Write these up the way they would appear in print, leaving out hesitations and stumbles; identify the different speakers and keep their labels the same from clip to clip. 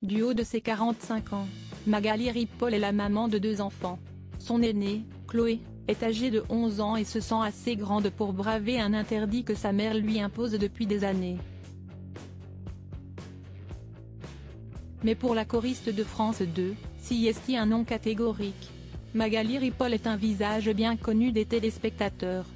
Speaker 1: Du haut de ses 45 ans, Magali Ripoll est la maman de 2 enfants. Son aînée, Chloé, est âgée de 11 ans et se sent assez grande pour braver un interdit que sa mère lui impose depuis des années. Mais pour la choriste de France 2, si est un nom catégorique. Magali Ripoll est un visage bien connu des téléspectateurs.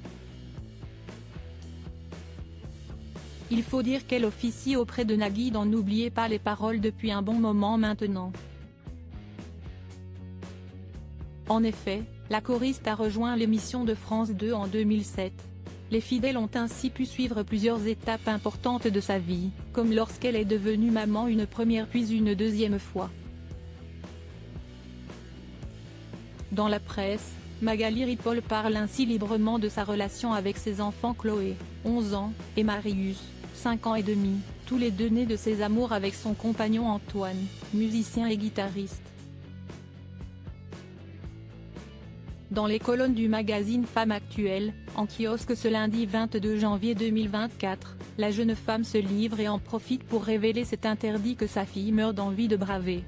Speaker 1: Il faut dire qu'elle officie auprès de Nagui dans N'oubliez pas les paroles depuis un bon moment maintenant. En effet, la choriste a rejoint l'émission de France 2 en 2007. Les fidèles ont ainsi pu suivre plusieurs étapes importantes de sa vie, comme lorsqu'elle est devenue maman une première puis une deuxième fois. Dans la presse, Magali Ripoll parle ainsi librement de sa relation avec ses enfants Chloé, 11 ans, et Marius, 5 ans et demi, tous les deux nés de ses amours avec son compagnon Antoine, musicien et guitariste. Dans les colonnes du magazine Femme Actuelle, en kiosque ce lundi 22 janvier 2024, la jeune femme se livre et en profite pour révéler cet interdit que sa fille meurt d'envie de braver.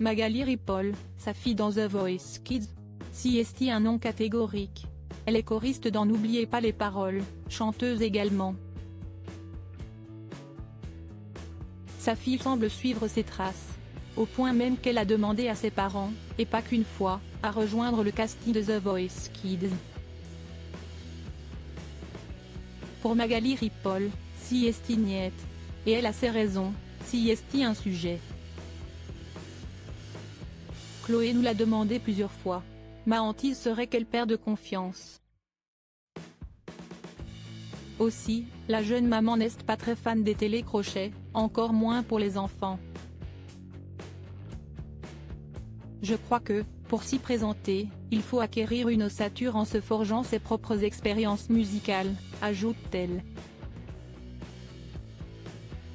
Speaker 1: Magali Ripoll, sa fille dans The Voice Kids. Si est un nom catégorique. Elle est choriste dans N'oubliez pas les paroles, chanteuse également. Sa fille semble suivre ses traces. Au point même qu'elle a demandé à ses parents, et pas qu'une fois, à rejoindre le casting de The Voice Kids. Pour Magali Ripoll, si est niet. Et elle a ses raisons, si est un sujet. Chloé nous l'a demandé plusieurs fois. Ma hantise serait qu'elle perde confiance. Aussi, la jeune maman n'est pas très fan des télécrochets, encore moins pour les enfants. Je crois que, pour s'y présenter, il faut acquérir une ossature en se forgeant ses propres expériences musicales, ajoute-t-elle.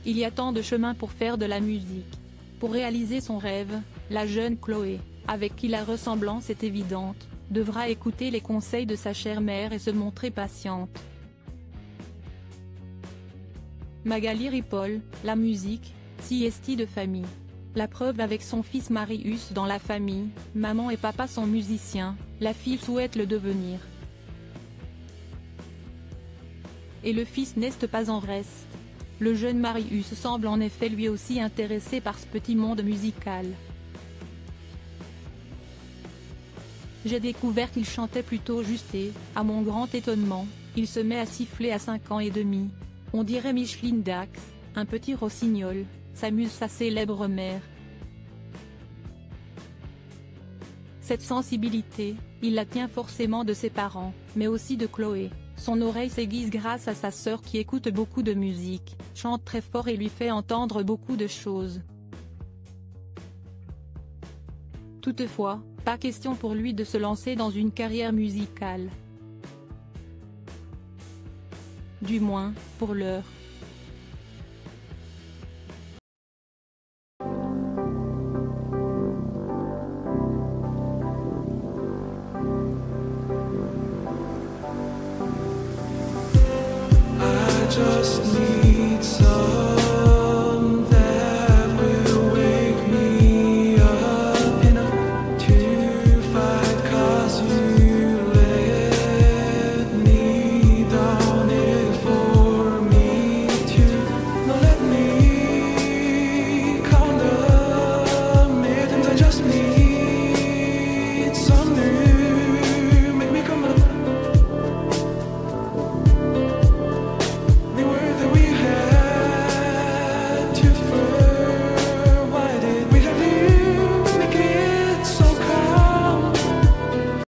Speaker 1: Il y a tant de chemin pour faire de la musique. Pour réaliser son rêve, la jeune Chloé, avec qui la ressemblance est évidente, devra écouter les conseils de sa chère mère et se montrer patiente. Magali Ripoll, la musique, si est de famille. La preuve avec son fils Marius dans la famille, maman et papa sont musiciens, la fille souhaite le devenir. Et le fils n'est pas en reste. Le jeune Marius semble en effet lui aussi intéressé par ce petit monde musical. J'ai découvert qu'il chantait plutôt juste et, à mon grand étonnement, il se met à siffler à 5 ans et demi. On dirait Micheline Dax, un petit rossignol, s'amuse sa célèbre mère. Cette sensibilité, il la tient forcément de ses parents, mais aussi de Chloé. Son oreille s'aiguise grâce à sa sœur qui écoute beaucoup de musique, chante très fort et lui fait entendre beaucoup de choses. Toutefois, pas question pour lui de se lancer dans une carrière musicale. Du moins, pour l'heure.